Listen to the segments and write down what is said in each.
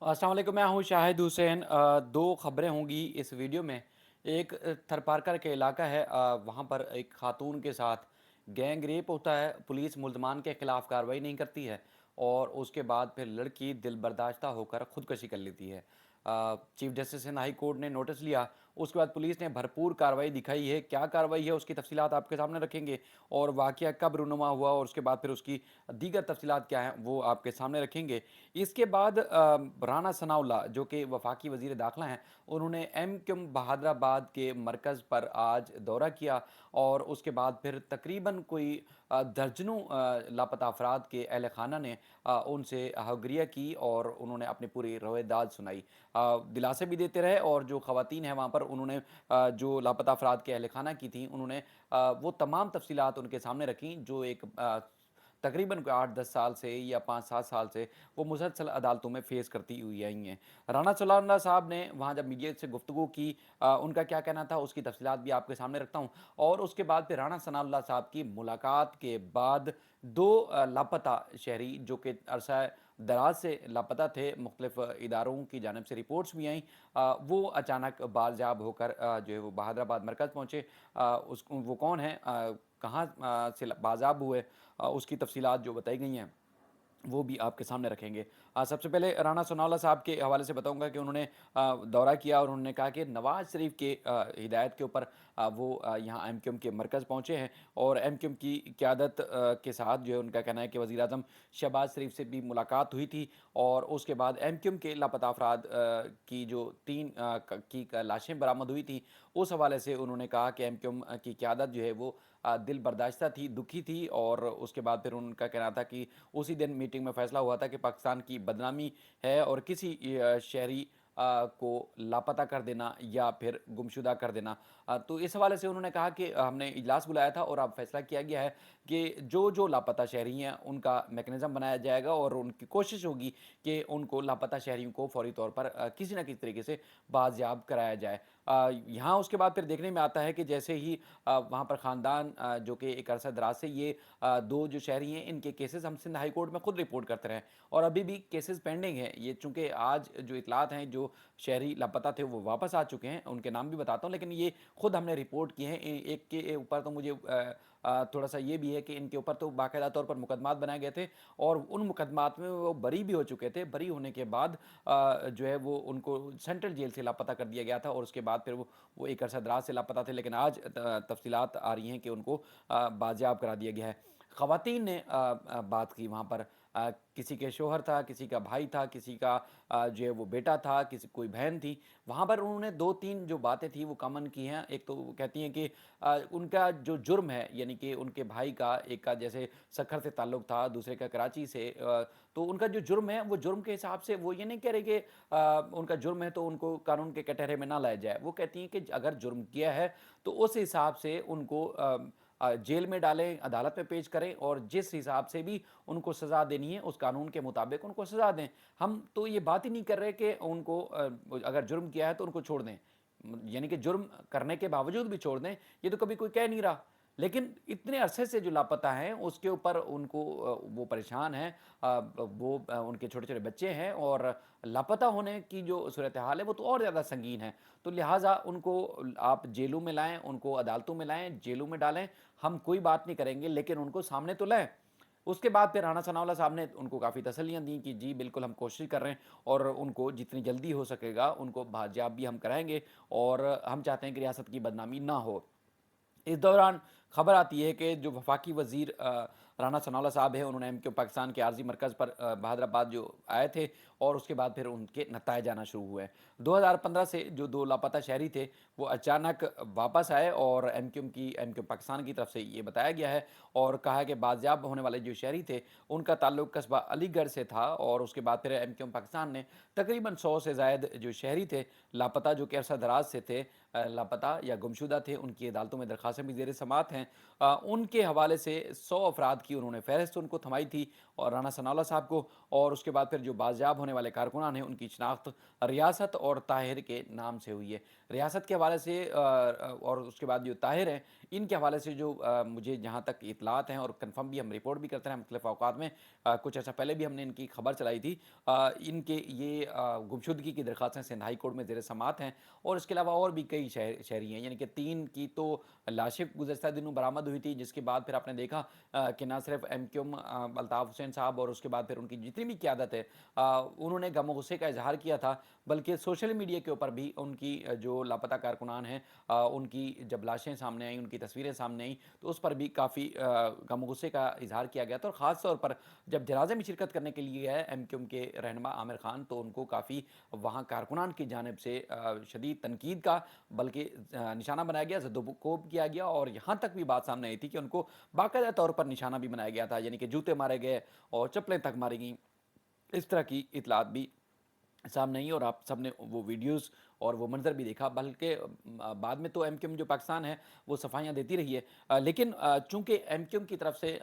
अस्सलाम वालेकुम, मैं हूँ शाहिद हुसैन। दो खबरें होंगी इस वीडियो में। एक थरपारकर के इलाका है, वहाँ पर एक खातून के साथ गैंग रेप होता है। पुलिस मुल्ज़मान के ख़िलाफ़ कार्रवाई नहीं करती है और उसके बाद फिर लड़की दिल बर्दाश्ता होकर ख़ुदकशी कर लेती है। Chief justice Hind high court ने नोटिस लिया, उसके बाद पुलिस ने भरपूर कार्रवाई दिखाई है। क्या कार्रवाई है उसकी तफसीलात आपके सामने रखेंगे और वाक़या कब रूनुमा हुआ और उसके बाद फिर उसकी दीगर तफसीलात क्या हैं वो आपके सामने रखेंगे। इसके बाद राना सनाउल्लाह जो कि वफाकी वज़ीर दाखिला हैं, उन्होंने एमक्यूएम बहादराबाद के मरकज़ पर आज दौरा किया और उसके बाद फिर तकरीबन कोई दर्जनों लापता अफराद के अहल खाना ने उनसे आहगरिया की और उन्होंने अपनी पूरी रोएदाद सुनाई। दिलासे भी देते रहे और जो ख़वातीन हैं वहाँ पर, उन्होंने जो लापता अफराद के अहल खाना की थी, उन्होंने वो तमाम तफसीलात उनके सामने रखी जो एक तकरीबन कोई 8-10 साल से या 5-7 साल से वो मुसलसल अदालतों में फ़ेस करती हुई आई हैं। राना सनाउल्लाह साहब ने वहाँ जब मीडिया से गुफ्तगू की, उनका क्या कहना था उसकी तफसीलात भी आपके सामने रखता हूँ। और उसके बाद फिर राना सनाउल्लाह साहब की मुलाकात के बाद 2 लापता शहरी जो कि अरसा दराज से लापता थे, मुख्तलिफ इदारों की जानिब से रिपोर्ट्स भी आईं, वो अचानक बाजियाब होकर जो है वो बहादराबाद मरकज़ पहुँचे। उस वो कौन हैं, कहाँ से बाजियाब हुए, उसकी तफसीलात जो बताई गई हैं वो भी आपके सामने रखेंगे। सबसे पहले राना सनाउल्लाह साहब के हवाले से बताऊँगा कि उन्होंने दौरा किया और उन्होंने कहा कि नवाज़ शरीफ के हिदायत के ऊपर वो यहाँ एमक्यूएम के मरकज़ पहुँचे हैं और एमक्यूएम की क़यादत के साथ जो है उनका कहना है कि वज़ीर आज़म शहबाज शरीफ से भी मुलाकात हुई थी और उसके बाद एमक्यूएम के लापता अफराद की जो 3 की लाशें बरामद हुई थी, उस हवाले से उन्होंने कहा कि एमक्यूएम की क़यादत जो है वो दिल बर्दाश्ता थी, दुखी थी और उसके बाद फिर उनका कहना था कि उसी दिन मीटिंग में फ़ैसला हुआ था कि पाकिस्तान की बदनामी है और किसी शहरी को लापता कर देना या फिर गुमशुदा कर देना। तो इस हवाले से उन्होंने कहा कि हमने इजलास बुलाया था और अब फैसला किया गया है कि जो लापता शहरी हैं उनका मैकेनिज़्म बनाया जाएगा और उनकी कोशिश होगी कि उनको लापता शहरियों को फ़ौरी तौर पर किसी न किसी तरीके से बाजियाब कराया जाए। यहाँ उसके बाद फिर देखने में आता है कि जैसे ही वहाँ पर ख़ानदान जो कि एक अरसा दराज से ये 2 जो शहरी हैं, इनके केसेस हम सिंध हाई कोर्ट में खुद रिपोर्ट करते रहे और अभी भी केसेस पेंडिंग हैं। ये चूँकि आज जो इतलात हैं, जो शहरी लापता थे वो वापस आ चुके हैं, उनके नाम भी बताता हूँ, लेकिन ये खुद हमने रिपोर्ट किए हैं। एक के ऊपर तो मुझे थोड़ा-सा ये भी है कि इनके ऊपर तो बाकायदा तौर पर मुकदमात बनाए गए थे और उन मुकदमात में वो बरी भी हो चुके थे। बरी होने के बाद जो है वो उनको सेंट्रल जेल से लापता कर दिया गया था और उसके बाद फिर वो एक अरसा दराज से लापता थे, लेकिन आज तफसीलात आ रही हैं कि उनको बाजियाब करा दिया गया है। ख़वातीन ने बात की वहाँ पर, किसी के शौहर था, किसी का भाई था, किसी का जो है वो बेटा था, किसी कोई बहन थी। वहाँ पर उन्होंने 2-3 जो बातें थी वो कॉमन की हैं। एक तो वो कहती हैं कि उनका जो जुर्म है, यानी कि उनके भाई का, एक का जैसे सक्खर से ताल्लुक़ था, दूसरे का कराची से, तो उनका जो जुर्म है वो जुर्म के हिसाब से वो ये नहीं कह रहे कि उनका जुर्म है तो उनको कानून के कटघरे में ना लाया जाए। वो कहती हैं कि अगर जुर्म किया है तो उस हिसाब से उनको जेल में डालें, अदालत में पेश करें और जिस हिसाब से भी उनको सज़ा देनी है, उस कानून के मुताबिक उनको सज़ा दें। हम तो ये बात ही नहीं कर रहे कि उनको अगर जुर्म किया है तो उनको छोड़ दें। यानी कि जुर्म करने के बावजूद भी छोड़ दें, ये तो कभी कोई कह नहीं रहा। लेकिन इतने अरसे से जो लापता हैं, उसके ऊपर उनको वो परेशान हैं, वो उनके छोटे-छोटे बच्चे हैं और लापता होने की जो सूरत-ए-हाल है, वो तो और ज़्यादा संगीन है। तो लिहाज़ा उनको आप जेलों में लाएँ, उनको अदालतों में लाएँ, जेलों में डालें, हम कोई बात नहीं करेंगे, लेकिन उनको सामने तो लाएँ। उसके बाद फिर राना सनाउल्लाह साहब ने उनको काफ़ी तसल्लियाँ दी कि जी बिल्कुल हम कोशिश कर रहे हैं और उनको जितनी जल्दी हो सकेगा उनको बाजियाब भी हम कराएँगे और हम चाहते हैं कि रियासत की बदनामी ना हो। इस दौरान खबर आती है कि जो वफाकी वज़ीर राना सनाउल्लाह साहब हैं, उन्होंने एमक्यू पाकिस्तान के आर्ज़ी मरकज़ पर बहादराबाद जो आए थे और उसके बाद फिर उनके नताए जाना शुरू हुए। 2015 से जो 2 लापता शहरी थे, वो अचानक वापस आए और एमक्यू पाकिस्तान की तरफ से ये बताया गया है और कहा कि बाजियाब होने वाले जो शहरी थे, उनका ताल्लुक कस्बा अलीगढ़ से था और उसके बाद फिर एमक्यू पाकिस्तान ने तकरीबन 100 से ज़ायद जो शहरी थे, लापता जो कि अरसा दराज से थे, लापता या गुमशुदा थे, उनकी अदालतों में दरख्वास्तें भी ज़ेर समाअत हैं। उनके हवाले से 100 अफराद की, उन्होंने फहरिस्त उनको थमाई थी और राना सनाउल्लाह साहब को, और उसके बाद फिर जो बाजियाब होने वाले कारकुनान हैं उनकी शनाख्त रियासत और ताहिर के नाम से हुई है। रियासत के हवाले से और उसके बाद जो ताहिर हैं, इनके हवाले से जो मुझे जहाँ तक इतलात हैं, और कन्फर्म भी हम रिपोर्ट भी करते हैं मुख्तलिफ अवकात में, कुछ अर्सा पहले भी हमने इनकी खबर चलाई थी। इनके ये गुमशुदगी की दरख्वास्तें सिंध हाई कोर्ट में ज़ेर समात हैं, और इसके अलावा और भी कई शहरी हैं, यानी कि 3 की तो लाशें गुज़श्ता दिनों बरामद हुई थी, जिसके बाद फिर आपने देखा कि ना सिर्फ MQM अल्ताफ़ हुसैन साहब और उसके बाद फिर उनकी जितनी भी क़यादत है, उन्होंने गम गुस्से का इजहार किया था, बल्कि सोशल मीडिया के ऊपर भी उनकी जो लापता कारकुनान हैं, उनकी जब लाशें सामने आई, उनकी तस्वीरें सामने आई, तो उस पर भी काफ़ी गम गुस्से का इजहार किया गया था। और ख़ास तौर पर जब जनाजे में शिरकत करने के लिए गए MQM के रहनुमा आमिर खान, तो उनको काफ़ी वहाँ कारकुनान की जानिब से शदीद तनकीद का बल्कि निशाना बनाया गया, ज़द्दोकोब किया गया, और यहाँ तक भी बात सामने आई थी कि उनको बाकायदा तौर पर निशाना भी बनाया गया था, यानी कि जूते मारे गए और चप्पलें तक मारी गईं। इस तरह की इतलात भी सामने आई, और आप सबने वो वीडियोस और वो मंज़र भी देखा, बल्कि बाद में तो MQM जो पाकिस्तान है वो सफाइयाँ देती रही है। लेकिन चूँकि MQM की तरफ से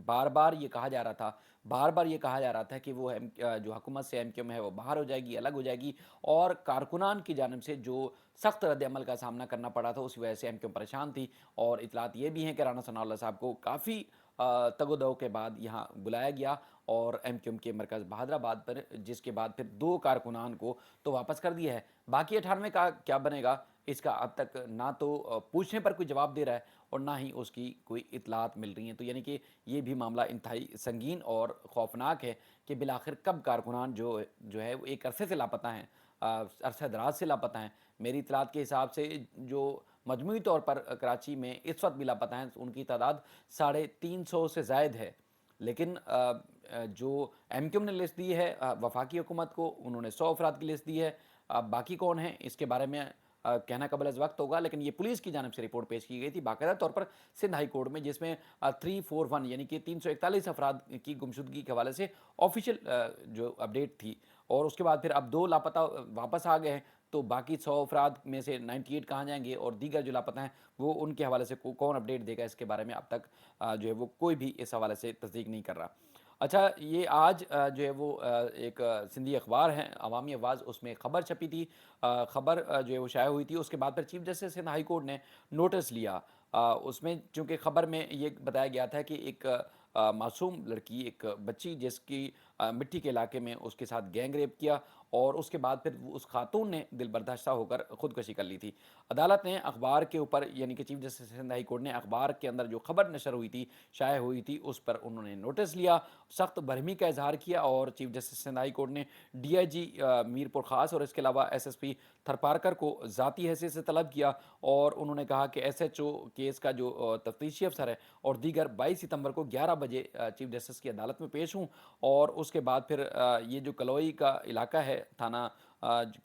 बार-बार ये कहा जा रहा था, बार-बार ये कहा जा रहा था कि वो जो हुकूमत से MQM है वो बाहर हो जाएगी, अलग हो जाएगी, और कारकुनान की जानिब से जो सख्त रद्द-ए-अमल का सामना करना पड़ा था, उस वजह से MQM परेशान थी। और इतलात ये भी हैं कि राना सनाउल्लाह साहब को काफ़ी तगो-दो के बाद यहाँ बुलाया गया, और MQM के मरकज़ बहादराबाद पर, जिसके बाद फिर 2 कारकुनान को तो वापस कर दिया है। बाकी 98 का क्या बनेगा, इसका अब तक ना तो पूछने पर कोई जवाब दे रहा है, और ना ही उसकी कोई इतलात मिल रही हैं। तो यानी कि ये भी मामला इंतहाई संगीन और खौफनाक है कि बिलाखिर कब कारकुनान जो है वो एक अरसे से लापता हैं, अरसा दराज से लापता हैं। मेरी इतलात के हिसाब से जो मजमूई तौर पर कराची में इस वक्त भी लापता हैं, उनकी तादाद 350 से ज़ायद है। लेकिन जो MQM ने लिस्ट दी है वफाकी हुकूमत को, उन्होंने 100 अफराद की लिस्ट दी है। अब बाकी कौन है इसके बारे में कहना कबल अज़ वक्त होगा, लेकिन ये पुलिस की जानिब से रिपोर्ट पेश की गई थी बाकायदा तौर पर सिंध हाई कोर्ट में, जिसमें 341 यानी कि 341 अफराद की गुमशुदगी के हवाले से ऑफिशियल जो अपडेट थी। और उसके बाद फिर अब 2 लापता वापस आ गए हैं, तो बाकी 100 अफराद में से 98 कहाँ जाएंगे, और दीगर जो लापता हैं वो उनके हवाले से कौन अपडेट देगा, इसके बारे में अब तक जो है वो कोई भी इस हवाले से तस्दीक नहीं कर रहा। अच्छा, ये आज जो है वो एक सिंधी अखबार है अवामी आवाज़, उसमें ख़बर छपी थी। ख़बर जो है वो शाया हुई थी, उसके बाद फिर chief justice Sindh high court ने नोटिस लिया। उसमें चूँकि ख़बर में ये बताया गया था कि एक मासूम लड़की, एक बच्ची जिसकी मिट्टी के इलाके में उसके साथ गैंग रेप किया, और उसके बाद फिर उस खातून ने दिल बर्दाश्ता होकर ख़ुदकशी कर ली थी। अदालत ने अखबार के ऊपर, यानी कि chief justice Sindh high court ने अखबार के अंदर जो खबर नशर हुई थी, शाया हुई थी, उस पर उन्होंने नोटिस लिया, सख्त बरहमी का इजहार किया, और chief justice Sindh high court ने DIG मीरपुर ख़ास और इसके अलावा SSP थरपारकर को ज़ाती हैसियत से तलब किया, और उन्होंने कहा कि SHO केस का जो तफ्तीशी अफसर है और दीगर 22 सितंबर को 11 बजे चीफ जस्टिस की अदालत में पेश हूँ। और उसके बाद फिर ये जो कलोई का इलाका है, थाना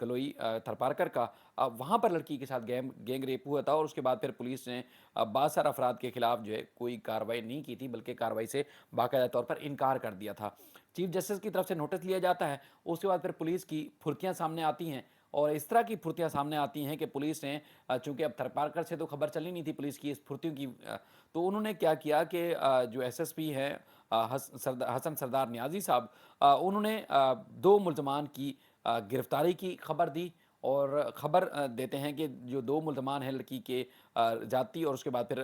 कलोई थरपारकर का, वहाँ पर लड़की के साथ गैंग रेप हुआ था, और उसके बाद फिर पुलिस ने 62 अफराद के खिलाफ जो है कोई कार्रवाई नहीं की थी, बल्कि कार्रवाई से बाकायदा तौर पर इनकार कर दिया था। चीफ जस्टिस की तरफ से नोटिस लिया जाता है, उसके बाद फिर पुलिस की फुर्तियाँ सामने आती हैं, और इस तरह की फुर्तियाँ सामने आती हैं कि पुलिस ने चूँकि अब थरपारकर से तो खबर चली नहीं थी पुलिस की इस फुर्तियों की, तो उन्होंने क्या किया कि जो SSP हैं हसन सरदार नियाज़ी साहब, उन्होंने 2 मुल्ज़मान की गिरफ़्तारी की खबर दी, और ख़बर देते हैं कि जो 2 मुल्ज़मान हैं लड़की के ज़्यादती और उसके बाद फिर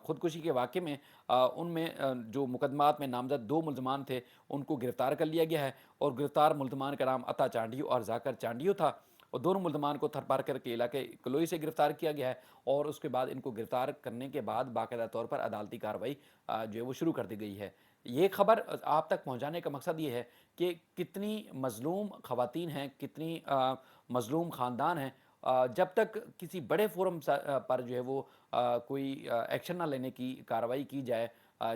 ख़ुदकुशी के वाक़े में, उनमें जो मुकदमात में नामज़द 2 मुल्ज़मान थे, उनको गिरफ़्तार कर लिया गया है, और गिरफ़्तार मुल्ज़मान का नाम अता चांडियो और ज़ाकर चांडियो था, और दोनों मुल्ज़मान को थरपारकर के इलाके कलोई से गिरफ़्तार किया गया है, और उसके बाद इनको गिरफ़्तार करने के बाद बाकायदा तौर पर अदालती कार्रवाई जो है वो शुरू कर दी गई है। ये खबर आप तक पहुँचाने का मकसद ये है कि कितनी मज़लूम ख़वातीन हैं, कितनी मज़लूम ख़ानदान हैं, जब तक किसी बड़े फ़ोरम पर जो है वो कोई एक्शन ना लेने की कार्रवाई की जाए,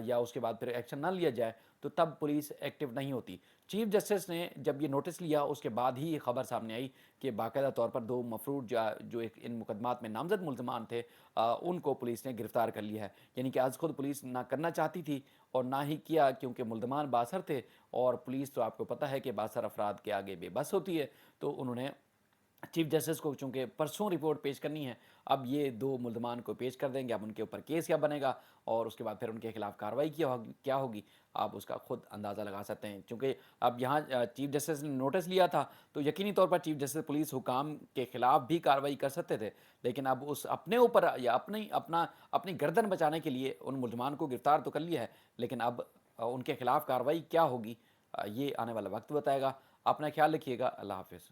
या उसके बाद फिर एक्शन ना लिया जाए, तो तब पुलिस एक्टिव नहीं होती। चीफ जस्टिस ने जब ये नोटिस लिया, उसके बाद ही ये खबर सामने आई कि बाकायदा तौर पर 2 मफरूर जो एक इन मुकदमात में नामज़द मुल्ज़मान थे, उनको पुलिस ने गिरफ़्तार कर लिया है। यानी कि आज खुद पुलिस ना करना चाहती थी और ना ही किया, क्योंकि मुल्ज़मान बासर थे, और पुलिस तो आपको पता है कि बासर अफराद के आगे बेबस होती है, तो उन्होंने چیف جسٹس کو چونکہ پرسوں رپورٹ پیش کرنی ہے، اب یہ 2 ملزمان کو پیش کر دیں گے، اب ان کے اوپر کیس کیا بنے گا اور اس کے بعد پھر ان کے خلاف کارروائی کیا ہوگی آپ اس کا خود اندازہ لگا سکتے ہیں۔ چونکہ اب یہاں چیف جسٹس نے نوٹس لیا تھا تو یقینی طور پر چیف جسٹس پولیس حکام کے خلاف بھی کارروائی کر سکتے تھے، لیکن اب اس اپنے اوپر یا اپنی گردن بچانے کے لیے ان ملزمان کو گرفتار تو کر لیا ہے، لیکن اب ان کے خلاف کارروائی کیا ہوگی یہ آنے والا وقت بتائے گا۔ اپنا خیال رکھیے گا، اللہ حافظ۔